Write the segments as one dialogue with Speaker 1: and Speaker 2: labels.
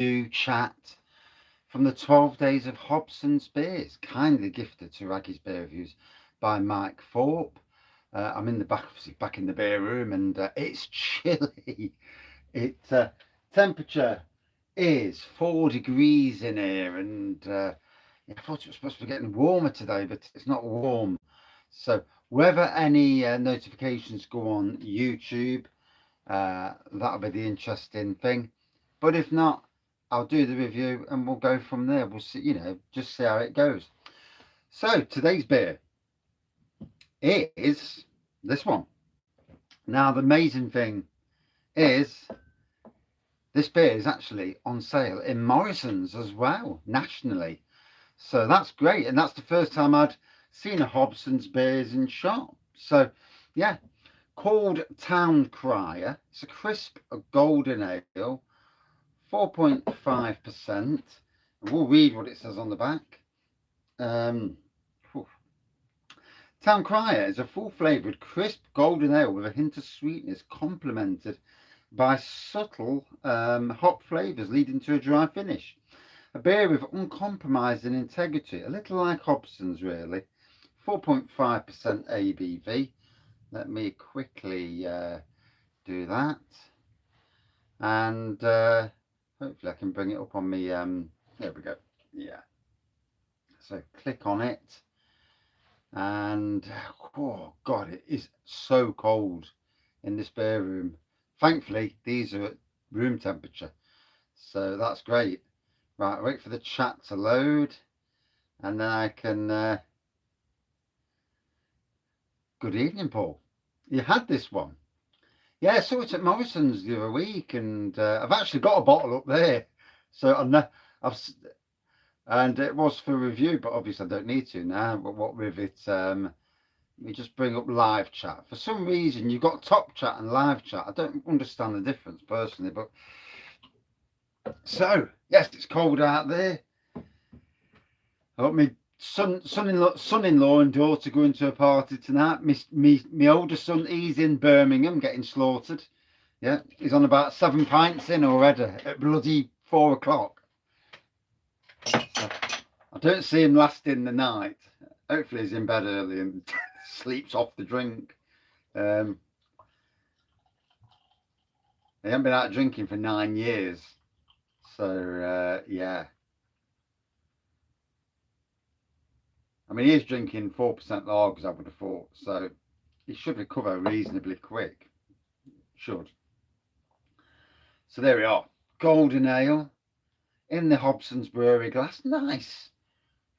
Speaker 1: review chat from the 12 days of Hobsons Beers, kindly gifted to Wraggys Beer Reviews by Mike Thorpe. I'm in the back in the beer room, and it's chilly. Temperature is 4 degrees in here, and I thought it was supposed to be getting warmer today, but it's not warm. So whether any notifications go on YouTube, that'll be the interesting thing. But if not, I'll do the review and we'll go from there. We'll see, just see how it goes. So today's beer is this one. Now, the amazing thing is this beer is actually on sale in Morrison's as well, nationally. So that's great. And that's the first time I'd seen a Hobsons Beers in shop. So, yeah, called Town Crier. It's a crisp golden ale, 4.5%. We'll read what it says on the back. Town Crier is a full-flavoured, crisp golden ale with a hint of sweetness, complemented by subtle hop flavours, leading to a dry finish. A beer with uncompromising integrity, a little like Hobson's, really. 4.5% ABV. Let me quickly do that, and hopefully I can bring it up on me. There we go. Yeah. So click on it, and oh god, it is so cold in this beer room. Thankfully, these are at room temperature, so that's great. Right, wait for the chat to load, and then I can. Good evening, Paul. You had this one? Yeah, I saw it at Morrison's the other week, and I've actually got a bottle up there. So and it was for review, but obviously I don't need to now. But what with it, we just bring up live chat. For some reason, you've got top chat and live chat. I don't understand the difference personally, but so yes, it's cold out there. I got my son-in-law and daughter going to a party tonight. My older son, he's in Birmingham getting slaughtered. Yeah, he's on about 7 pints in already at bloody 4 o'clock. So I don't see him lasting the night. Hopefully he's in bed early and sleeps off the drink. He hasn't been out drinking for 9 years. So, yeah. I mean, he is drinking 4% lagers, I would have thought. So he should recover reasonably quick. Should. So there we are. Golden ale in the Hobsons Brewery glass. Nice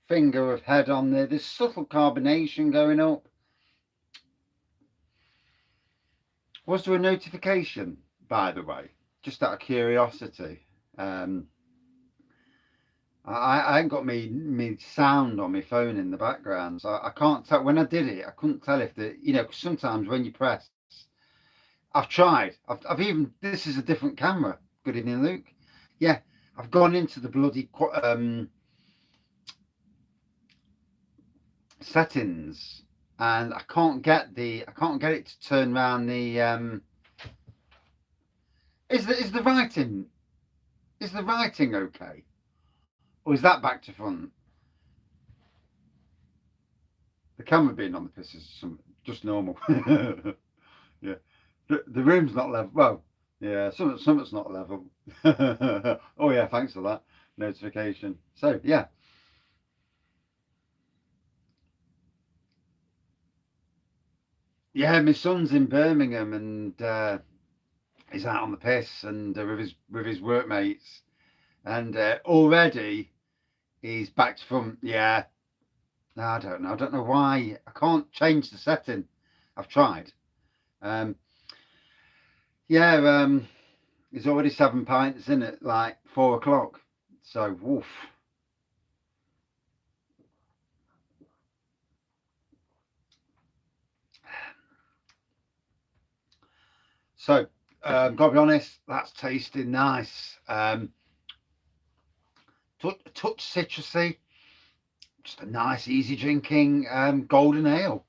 Speaker 1: finger of head on there. There's subtle carbonation going up. Was there a notification, by the way? Just out of curiosity. I ain't got me sound on my phone in the background, so I can't tell. When I did it, I couldn't tell if cause sometimes when you press, I've tried. I've even, this is a different camera. Good evening, Luke. Yeah, I've gone into the bloody settings, and I can't get it to turn around the. Is the writing okay? Or is that back to front? The camera being on the piss is just normal. Yeah, the room's not level. Well, yeah, something's not level. Oh yeah, thanks for that notification. So yeah. Yeah, my son's in Birmingham, and he's out on the piss and with his workmates, and already he's back to front. Yeah, I don't know. I don't know why. I can't change the setting. I've tried. Yeah, there's already 7 pints in it, like 4 o'clock. So, woof. So, gotta be honest, that's tasting nice. Touch citrusy, just a nice, easy drinking golden ale.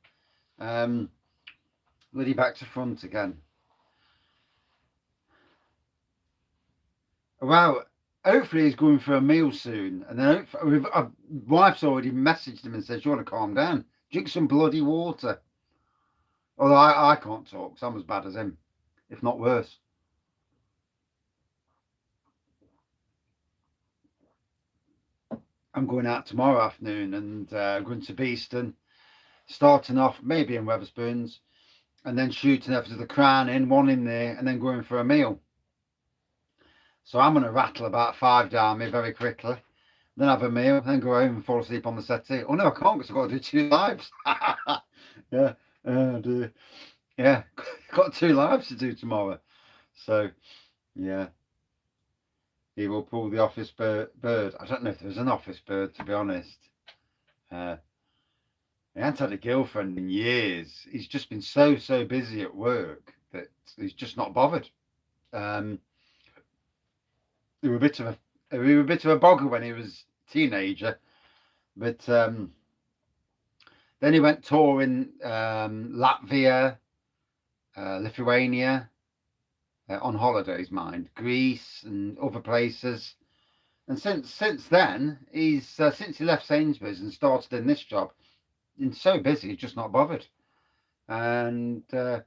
Speaker 1: Really back to front again. Wow, hopefully he's going for a meal soon. And then wife's already messaged him and said, you want to calm down? Drink some bloody water. Although I can't talk, so I'm as bad as him, if not worse. I'm going out tomorrow afternoon and going to Beeston, starting off maybe in Wetherspoons, and then shooting over to the Crown Inn, one in there, and then going for a meal. So I'm going to rattle about 5 down me very quickly, then have a meal, then go home and fall asleep on the settee. Oh no, I can't because I've got to do 2 lives. Yeah, yeah, got 2 lives to do tomorrow. So yeah, he will pull the office bird. I don't know if there's an office bird, to be honest. He hasn't had a girlfriend in years. He's just been so busy at work that he's just not bothered. Um, we were a bit of a bogger when he was a teenager, but then he went touring Latvia, Lithuania, on holidays, mind, Greece and other places. And since then, he's since he left Sainsbury's and started in this job, he's so busy, he's just not bothered. And I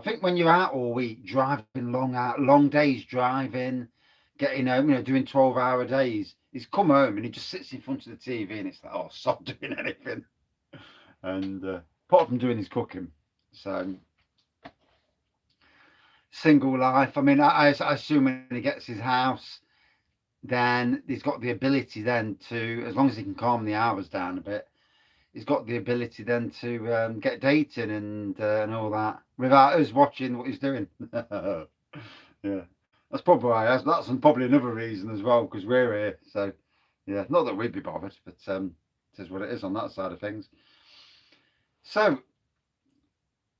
Speaker 1: think when you're out all week, driving long days driving, getting home, doing 12-hour days, he's come home and he just sits in front of the TV and it's like, oh, stop doing anything. And apart from doing his cooking, so single life. I mean, I assume when he gets his house, then he's got the ability then to, as long as he can calm the hours down a bit, he's got the ability then to get dating and all that without us watching what he's doing. Yeah, that's probably why. That's probably another reason as well, because we're here. So yeah, not that we'd be bothered, but it is what it is on that side of things. So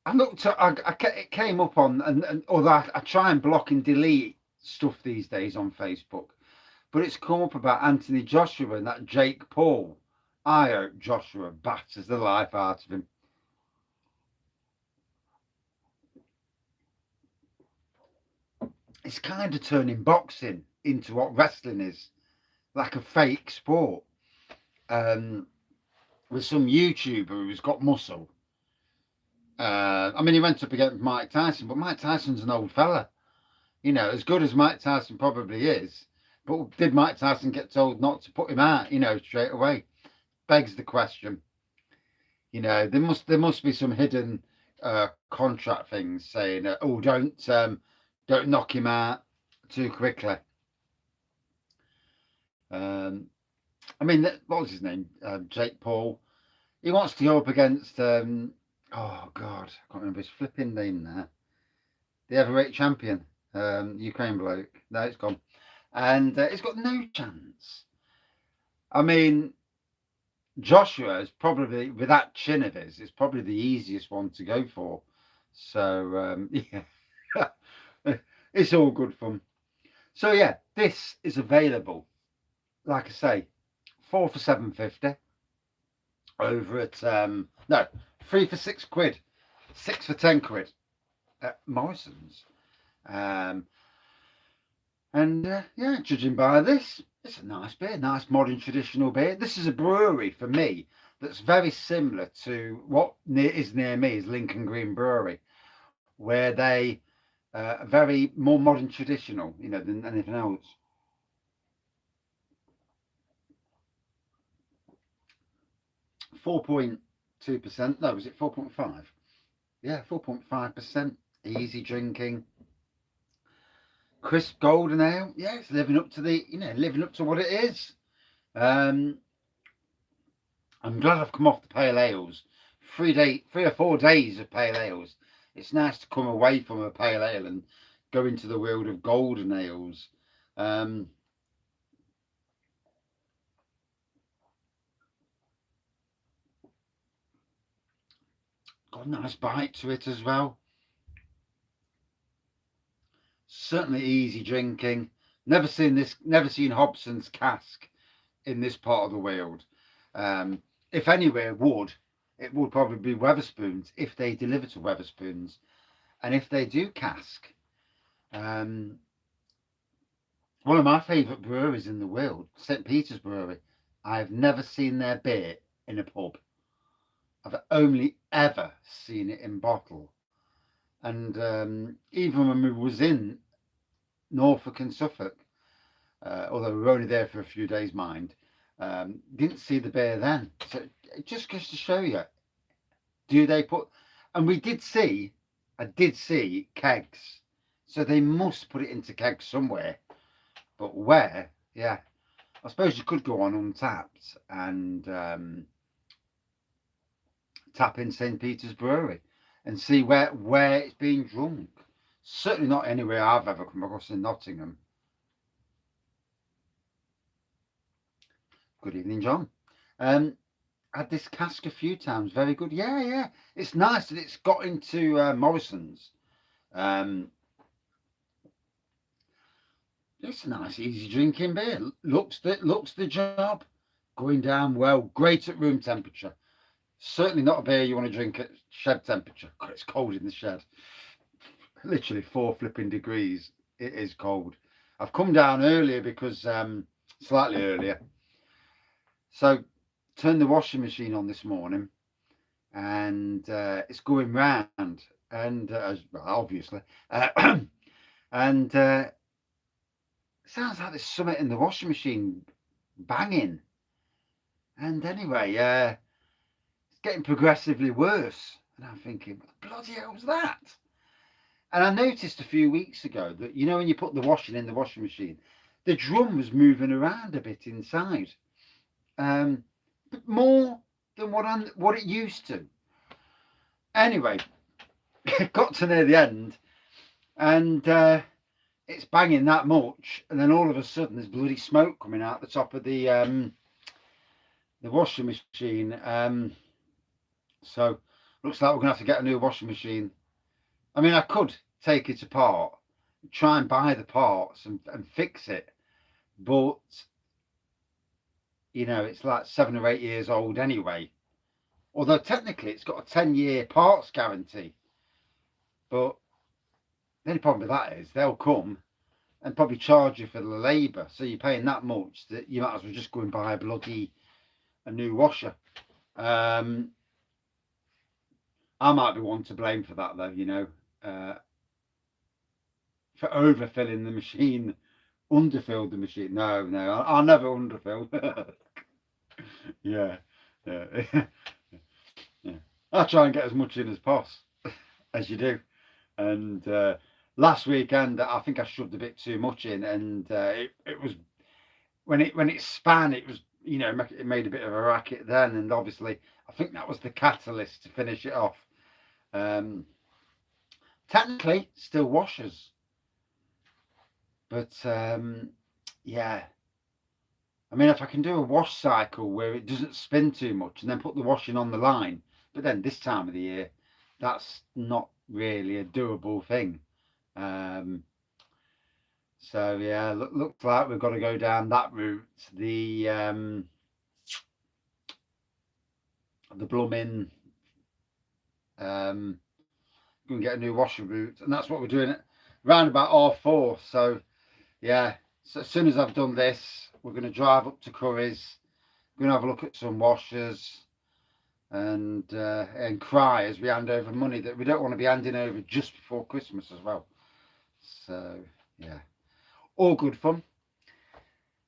Speaker 1: I looked at, it came up on, and although I try and block and delete stuff these days on Facebook, but it's come up about Anthony Joshua and that Jake Paul. I hope Joshua batters the life out of him. It's kind of turning boxing into what wrestling is, like a fake sport. With some YouTuber who's got muscle. I mean, he went up against Mike Tyson, but Mike Tyson's an old fella. As good as Mike Tyson probably is, but did Mike Tyson get told not to put him out, straight away? Begs the question. There must be some hidden contract things saying, oh, don't knock him out too quickly. I mean, what was his name? Jake Paul. He wants to go up against, oh God, I can't remember his flipping name now. The heavyweight champion, Ukraine bloke. No, it's gone. And he's got no chance. I mean, Joshua is probably, with that chin of his, is probably the easiest one to go for. So, yeah, it's all good fun. So, yeah, this is available, like I say, 4 for £7.50 over at, no, 3 for £6, 6 for £10 at Morrison's. Yeah, judging by this, it's a nice beer, nice modern traditional beer. This is a brewery for me that's very similar to what is near me is Lincoln Green Brewery, where they are very more modern traditional, than anything else. .2%. No, was it 4.5? Yeah, 4.5%. Easy drinking. Crisp golden ale. Yeah, it's living up to living up to what it is. I'm glad I've come off the pale ales. 3 or 4 days of pale ales. It's nice to come away from a pale ale and go into the world of golden ales. Got a nice bite to it as well. Certainly easy drinking. Never seen Hobson's cask in this part of the world. If anywhere would, it would probably be Wetherspoons if they deliver to Wetherspoons, and if they do cask, One of my favourite breweries in the world, St. Peter's Brewery. I've never seen their beer in a pub. I've only ever seen it in bottle. And even when we was in Norfolk and Suffolk, although we were only there for a few days, mind, didn't see the beer then. So it just goes to show you, do they put? And I did see kegs. So they must put it into kegs somewhere. But where? Yeah. I suppose you could go on Untapped and tap in St. Peter's Brewery and see where it's being drunk. Certainly not anywhere I've ever come across in Nottingham. Good evening, John. Had this cask a few times. Very good. Yeah, yeah. It's nice that it's got into Morrison's. It's a nice, easy drinking beer. Looks the job. Going down well. Great at room temperature. Certainly not a beer you want to drink at shed temperature. God, it's cold in the shed. Literally 4 flipping degrees. It is cold. I've come down earlier because slightly earlier. So turned the washing machine on this morning, and it's going round, and obviously, and sounds like there's something in the washing machine banging. And anyway, it's getting progressively worse. And I'm thinking, what the bloody hell's that? And I noticed a few weeks ago that, you know, when you put the washing in the washing machine, the drum was moving around a bit inside. But more than what it used to. Anyway, it got to near the end, and it's banging that much, and then all of a sudden there's bloody smoke coming out the top of the washing machine. So looks like we're gonna have to get a new washing machine. I mean, I could take it apart, try and buy the parts and fix it, but you know, it's like 7 or 8 years old anyway. Although technically it's got a 10-year parts guarantee. But the only problem with that is they'll come and probably charge you for the labour. So you're paying that much that you might as well just go and buy a new washer. I might be one to blame for that though, you know, for overfilling the machine, underfilled the machine. No, I'll never underfill. Yeah, yeah, yeah. I try and get as much in as possible, as you do. And last weekend, I think I shoved a bit too much in, and it was when it span, it was, you know, it made a bit of a racket then, and obviously I think that was the catalyst to finish it off. Technically, still washers, but yeah. I mean, if I can do a wash cycle where it doesn't spin too much and then put the washing on the line, but then this time of the year, that's not really a doable thing. So yeah, looks like we've got to go down that route. The blooming go and get a new washer route, and that's what we're doing at round about R4. So yeah, so as soon as I've done this, we're going to drive up to Curry's. We're going to have a look at some washers and cry as we hand over money that we don't want to be handing over just before Christmas as well. So yeah, all good fun.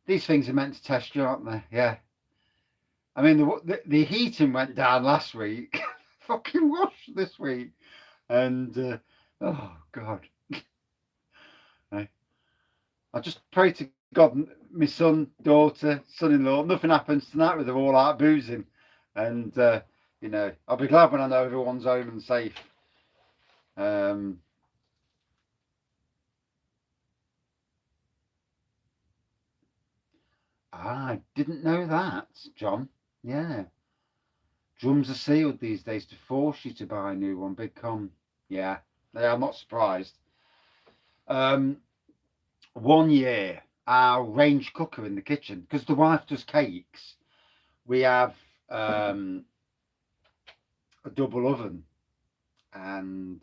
Speaker 1: These things are meant to test you, aren't they? Yeah. I mean, the heating went down last week. Fucking wash this week. And oh God. I just pray to God, my son, daughter, son-in-law, nothing happens tonight with them all out boozing. And you know, I'll be glad when I know everyone's home and safe. I didn't know that, John. Yeah. Drums are sealed these days to force you to buy a new one. Big con. Yeah. I'm not surprised. 1 year, our range cooker in the kitchen, because the wife does cakes, we have a double oven, and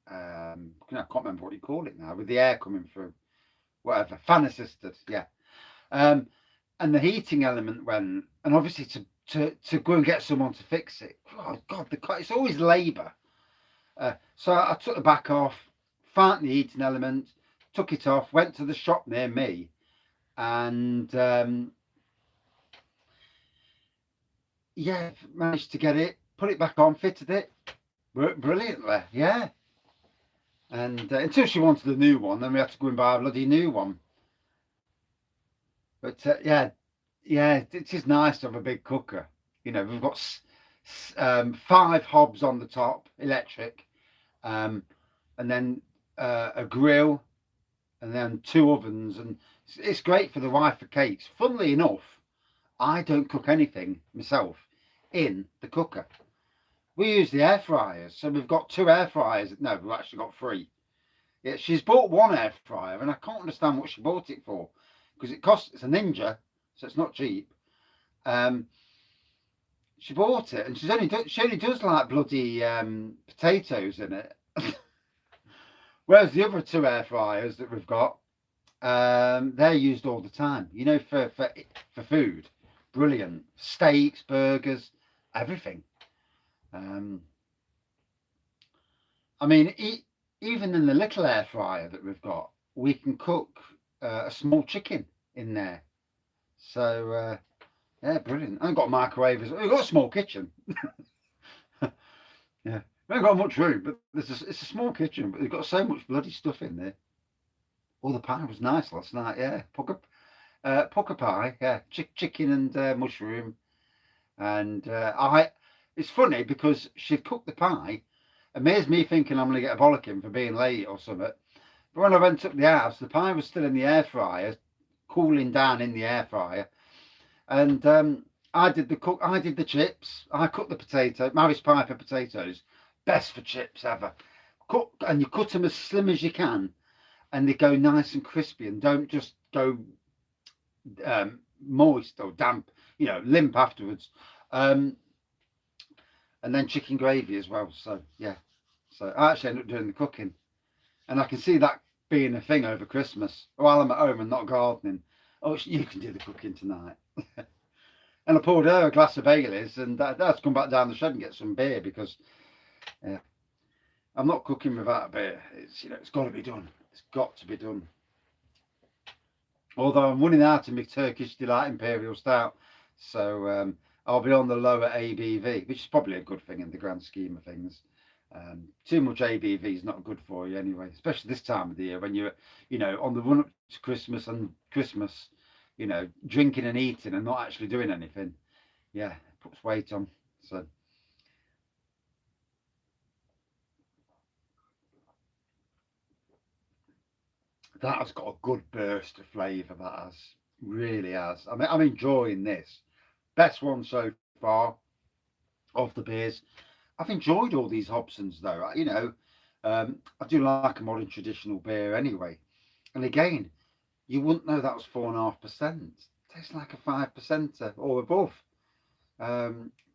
Speaker 1: I can't remember what you call it now, with the air coming through. whatever, fan assisted, yeah. And the heating element went, and obviously to go and get someone to fix it, oh God, it's always labour. So I took the back off, found the heating element, took it off, went to the shop near me, and yeah, managed to get it, put it back on, fitted it, worked brilliantly, yeah. And until she wanted a new one, then we had to go and buy a bloody new one. But yeah, it is nice to have a big cooker. You know, we've got 5 hobs on the top, electric, and then a grill, and then 2 ovens, and it's great for the wife for cakes. Funnily enough, I don't cook anything myself in the cooker. We use the air fryers, so we've got 2 air fryers. No, we've actually got 3. Yeah, she's bought 1 air fryer, and I can't understand what she bought it for, because it's a Ninja, so it's not cheap. She bought it, and she only does like bloody potatoes in it. Whereas the other 2 air fryers that we've got, they're used all the time. You know, for food, brilliant. Steaks, burgers, everything. I mean, even in the little air fryer that we've got, we can cook a small chicken in there. So yeah, brilliant. I haven't got a microwave. We've got a small kitchen. Yeah, we haven't got much room, but it's a small kitchen, but we've got so much bloody stuff in there. Oh, the pie was nice last night. Yeah, pucker pie. Yeah, chicken and mushroom. And it's funny because she'd cooked the pie. Amazed me thinking I'm going to get a bollocking for being late or something. But when I went up the house, the pie was still in the air fryer, cooling down in the air fryer. And I did the chips. I cut the potato, Maris Piper potatoes, best for chips ever. And you cut them as slim as you can, and they go nice and crispy, and don't just go moist or damp, you know, limp afterwards. And then chicken gravy as well. So yeah, so I actually ended up doing the cooking, and I can see that being a thing over Christmas while I'm at home and not gardening. Oh, you can do the cooking tonight. And I poured her a glass of Baileys, and Dad's come back down the shed and get some beer, because yeah, I'm not cooking without a beer. It's, you know, it's got to be done. It's got to be done. Although I'm running out of my Turkish Delight Imperial Stout, so I'll be on the lower ABV, which is probably a good thing in the grand scheme of things. Too much ABV is not good for you anyway, especially this time of the year when you're, you know, on the run up to Christmas and Christmas, you know, drinking and eating and not actually doing anything. Yeah, it puts weight on. So that has got a good burst of flavour, that has. Really has. I mean, I'm enjoying this. Best one so far of the beers. I've enjoyed all these Hobsons though. You know, I do like a modern traditional beer anyway. And again, you wouldn't know that was 4.5%. Tastes like a 5% or above.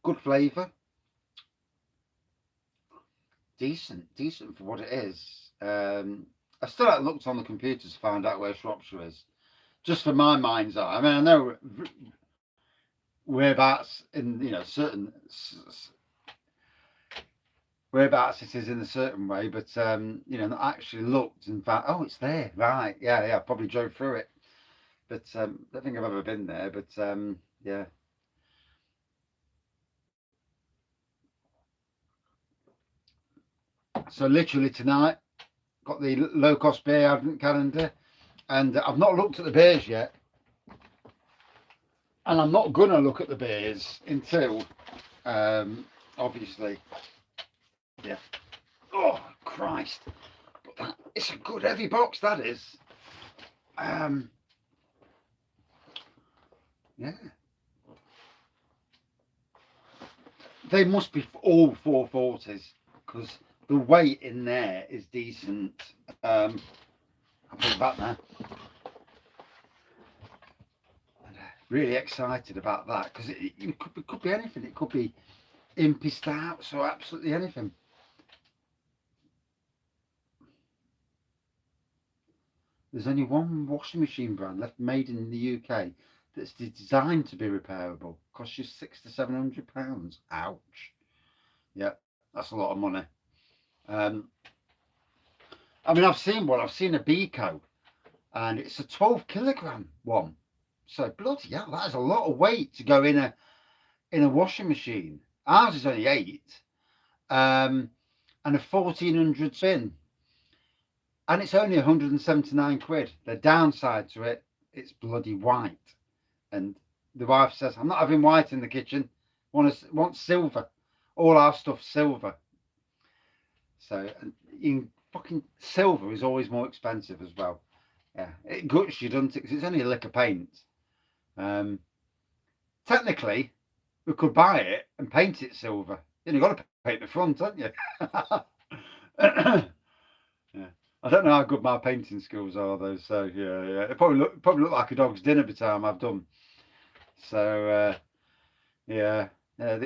Speaker 1: Good flavour. Decent for what it is. I still haven't looked on the computer to find out where Shropshire is. Just for my mind's eye. I mean, I know whereabouts in, you know, certain whereabouts it is in a certain way, but you know, not actually looked and found, oh, it's there, right? Yeah, probably drove through it, but I don't think I've ever been there. But yeah. So literally tonight, got the low cost beer advent calendar, and I've not looked at the beers yet, and I'm not gonna look at the beers until obviously, yeah. Oh Christ, but it's a good heavy box, that is. Yeah, they must be all 440s, because the weight in there is decent. I'll put it back now. Really excited about that, because it could be anything. It could be impy stouts or absolutely anything. There's only one washing machine brand left made in the UK that's designed to be repairable. Costs you £600 to £700. Ouch. Yeah, that's a lot of money. Um, I mean, I've seen one. I've seen a Beco, and it's a 12 kilogram one. So bloody hell, that is a lot of weight to go in a washing machine. Ours is only 8, and a 1400 spin, and it's only 179 quid. The downside to it, it's bloody white, and the wife says, "I'm not having white in the kitchen. Want silver. All our stuff's silver." So, in fucking silver is always more expensive as well. Yeah, it guts you, doesn't it? Because it's only a lick of paint. Technically, we could buy it and paint it silver. Then you've got to paint the front, haven't you? Yeah. I don't know how good my painting skills are though. So yeah. It probably look like a dog's dinner by the time I've done. So yeah,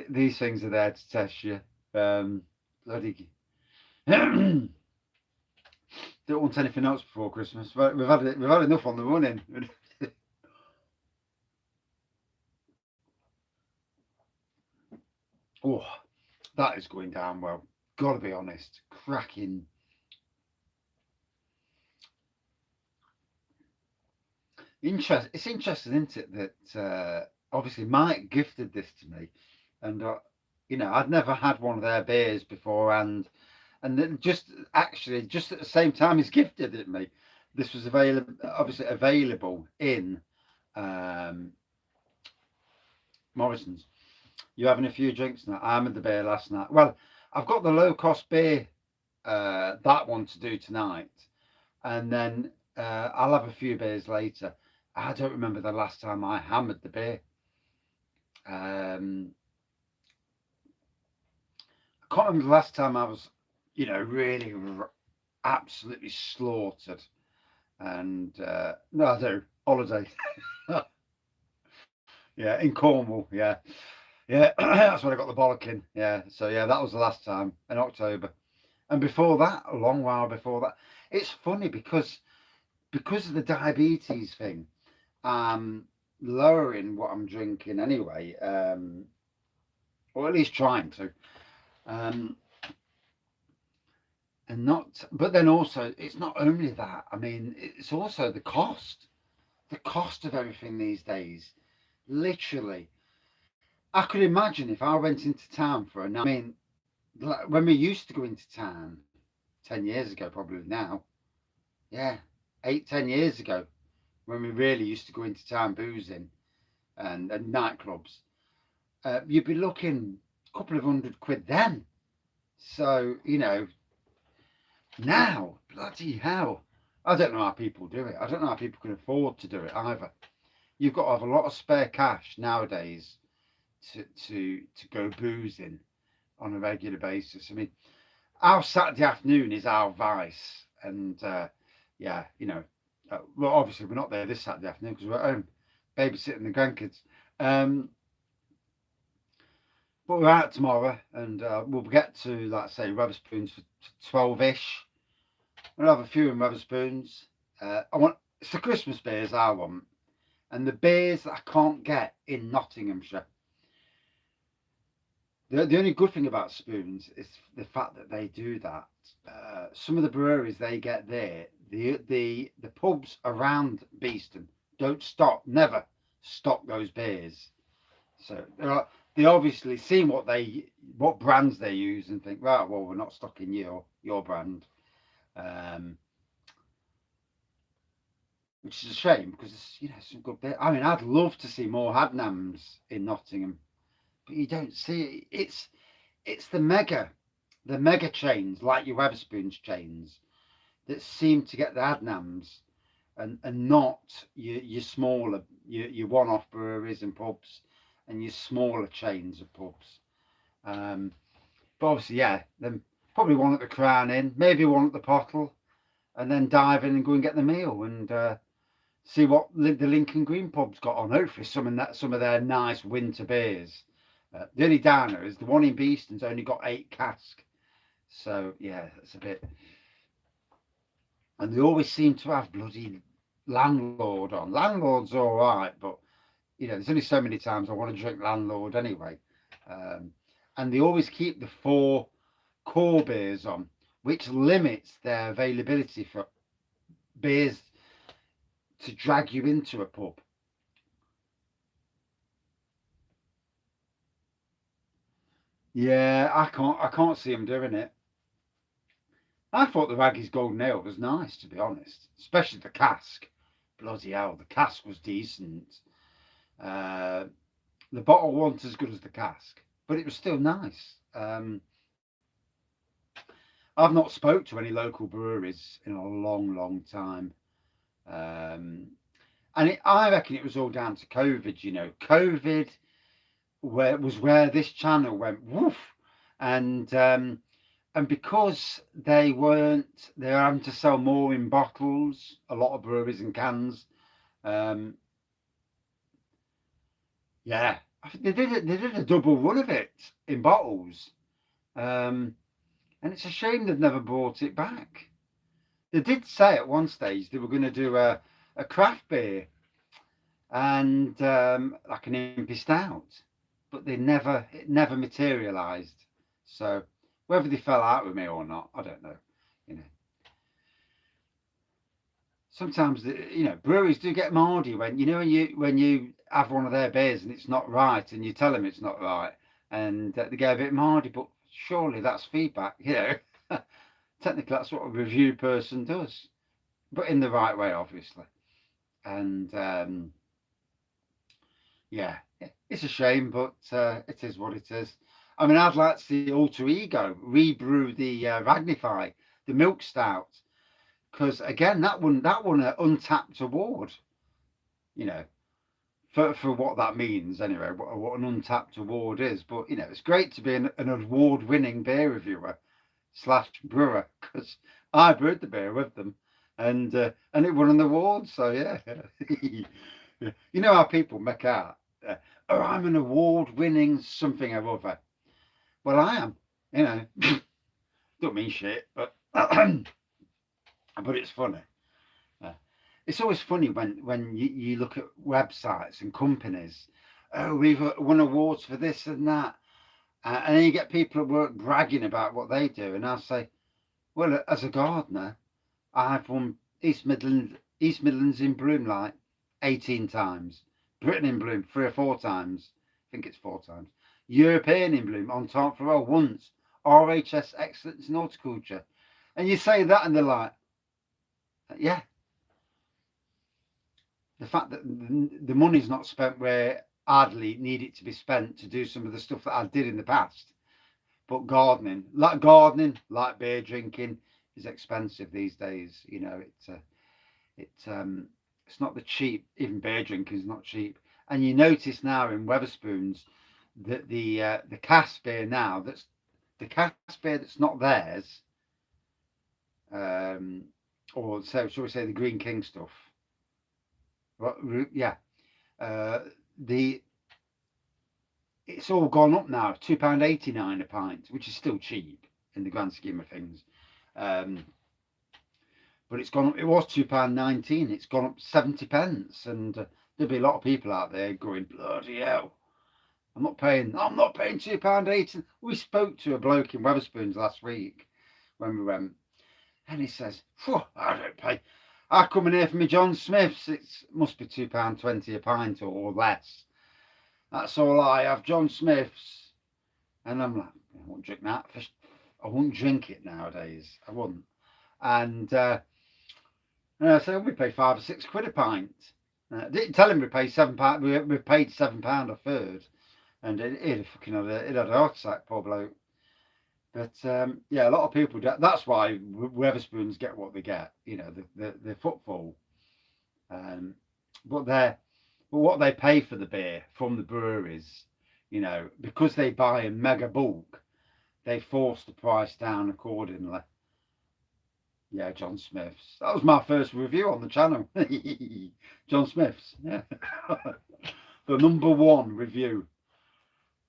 Speaker 1: these things are there to test you. Bloody. Don't want anything else before Christmas. We've had enough on the running. Oh, that is going down well. Got to be honest, cracking. It's interesting, isn't it, that obviously Mike gifted this to me, and I'd never had one of their beers before, and then just at the same time he's gifted it me, this was available in Morrison's. You having a few drinks now? I had the beer last night. Well, I've got the low cost beer, that one to do tonight, and then I'll have a few beers later. I don't remember the last time I hammered the beer. I can't remember the last time I was, really absolutely slaughtered. And no, I do. Holiday. Yeah, in Cornwall. Yeah. That's when I got the bollocking. Yeah. So yeah, that was the last time in October. And before that, a long while before that. It's funny because of the diabetes thing. Lowering what I'm drinking anyway, or at least trying to, and not. But then also, it's not only that. I mean, it's also the cost of everything these days. Literally, I could imagine if I went into town for a night. I mean, when we used to go into town 10 years ago, probably now, yeah, 8-10 years ago, when we really used to go into town boozing and nightclubs, you'd be looking a couple of £100 then. So, now, bloody hell, I don't know how people do it. I don't know how people can afford to do it either. You've got to have a lot of spare cash nowadays to go boozing on a regular basis. I mean, our Saturday afternoon is our vice, and yeah, well, obviously we're not there this Saturday afternoon because we're at home babysitting the grandkids. But we're out tomorrow, and we'll get to, like I say, Wetherspoons for 12ish. We'll have a few in Wetherspoons. It's the Christmas beers I want, and the beers that I can't get in Nottinghamshire. The only good thing about Spoons is the fact that they do that. Some of the breweries they get there, the pubs around Beeston don't never stock those beers. So they obviously see what brands they use and think, right, well, we're not stocking your brand, which is a shame because it's some good beer. I mean, I'd love to see more Hadnams in Nottingham, but you don't see it. It's the mega chains like your Wetherspoons chains that seem to get the Hadnams, and not your smaller, your one-off breweries and pubs, and your smaller chains of pubs. But obviously, yeah, then probably one at the Crown Inn, maybe one at the Pottle, and then dive in and go and get the meal and see what the Lincoln Green pub's got on. Hopefully, some of their nice winter beers. The only downer is the one in Beeston's only got 8 cask. So yeah, that's a bit. and they always seem to have bloody landlord on. Landlord's all right, but there's only so many times I want to drink landlord anyway. Um, and they always keep the 4 core beers on, which limits their availability for beers to drag you into a pub. Yeah, I can't see them doing it. I thought the Wraggys Golden Ale was nice, to be honest, especially the cask. Bloody hell, the cask was decent. Uh, the bottle wasn't as good as the cask, but it was still nice. I've not spoke to any local breweries in a long, long time. Um, and I reckon it was all down to COVID. COVID where this channel went woof, and because they're having to sell more in bottles. A lot of breweries in cans. Um, yeah, they did a double run of it in bottles, and it's a shame they've never brought it back. They did say at one stage they were going to do a craft beer and like an impy stout, but it never materialised. So whether they fell out with me or not, I don't know. You know, sometimes breweries do get mardy when you have one of their beers and it's not right, and you tell them it's not right, and they get a bit mardy. But surely that's feedback. Technically that's what a review person does, but in the right way, obviously. And yeah, it's a shame, but it is what it is. I mean, I'd like to see Alter Ego rebrew the Ragnify, the milk stout, because again, that won an untapped award. You know, for what that means anyway, what an untapped award is. But it's great to be an award-winning beer reviewer slash brewer, because I brewed the beer with them, and it won an award. So yeah, you know how people make out. Oh, I'm an award-winning something or other. Well, I am. You know, don't mean shit, but but it's funny. Uh, it's always funny when you look at websites and companies. Oh, we've won awards for this and that, and then you get people at work bragging about what they do, and I'll say, well, as a gardener, I've won East Midlands in bloom like 18 times, Britain in bloom 3 or 4 times. I think it's 4 times. European in bloom on top for once. RHS excellence in horticulture, and you say that, and they're like, yeah. The fact that the money's not spent where I'd need it to be spent to do some of the stuff that I did in the past. But gardening, like beer drinking, is expensive these days. It's not the cheap. Even beer drinking is not cheap. And you notice now in Wetherspoons that the cask beer now that's not theirs, or so shall we say the Green King stuff. Well, yeah, the it's all gone up now. £2.89 a pint, which is still cheap in the grand scheme of things. But it's gone up. It was £2.19. It's gone up 70 pence, and there'll be a lot of people out there going, bloody hell! I'm not paying £2.80. We spoke to a bloke in Wetherspoons last week when we went, and he says, I don't pay. I come in here for my John Smiths. It must be £2.20 a pint or less. That's all I have, John Smiths. And I'm like, I won't drink that. I won't drink it nowadays. I wouldn't. And I said, we pay £5 or £6 a pint. Didn't tell him we pay £7. We paid £7 a third, and he'd had a heart attack, poor bloke. But yeah, a lot of people do. That's why Wetherspoons get what they get. The footfall. But what they pay for the beer from the breweries, because they buy in mega bulk, they force the price down accordingly. Yeah, John Smith's. That was my first review on the channel. John Smith's. Yeah. The #1 review.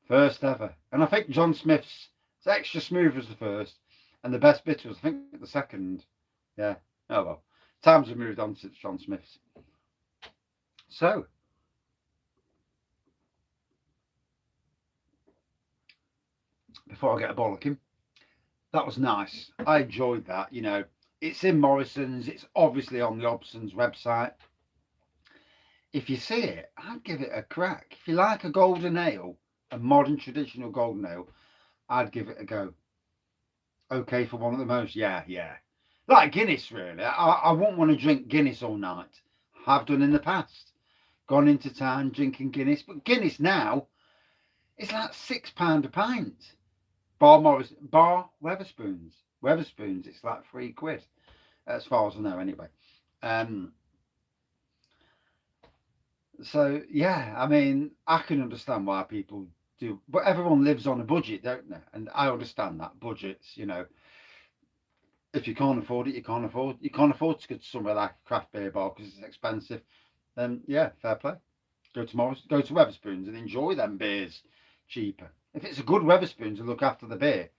Speaker 1: First ever. And I think John Smith's extra smooth was the first, and the best bitter was, I think, the second. Yeah. Oh well, times have moved on since John Smith's. So, before I get a bollocking, that was nice. I enjoyed that. You know, it's in Morrison's. It's obviously on the Hobsons website. If you see it, I'd give it a crack. If you like a golden ale, a modern traditional golden ale, I'd give it a go. Okay for one of the most, yeah, yeah. Like Guinness, really. I wouldn't want to drink Guinness all night. Have done in the past. Gone into town drinking Guinness, but Guinness now is like £6 a pint. Bar Weatherspoons. Weatherspoons, it's like £3, as far as I know, anyway. Um, so yeah, I mean, I can understand why people do, but everyone lives on a budget, don't they? And I understand that budgets, you know, if you can't afford it, you can't afford. You can't afford to go to somewhere like a craft beer bar because it's expensive. Then yeah, fair play. Go to Weatherspoons and enjoy them beers cheaper. If it's a good Weatherspoons and look after the beer,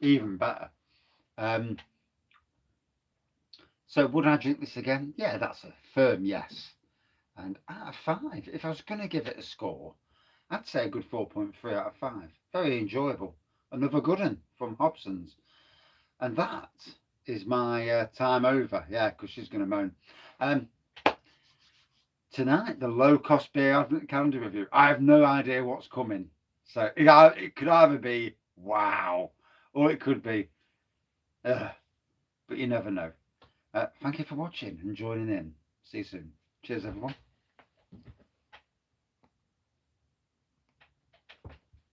Speaker 1: even better. So would I drink this again? Yeah, that's a firm yes. And out of 5, if I was going to give it a score, I'd say a good 4.3 out of 5. Very enjoyable. Another good one from Hobsons. And that is my time over. Yeah, because she's going to moan. Tonight, the low-cost beer advent calendar review. I have no idea what's coming. So it could either be wow, or it could be, but you never know. Thank you for watching and joining in. See you soon. Cheers, everyone.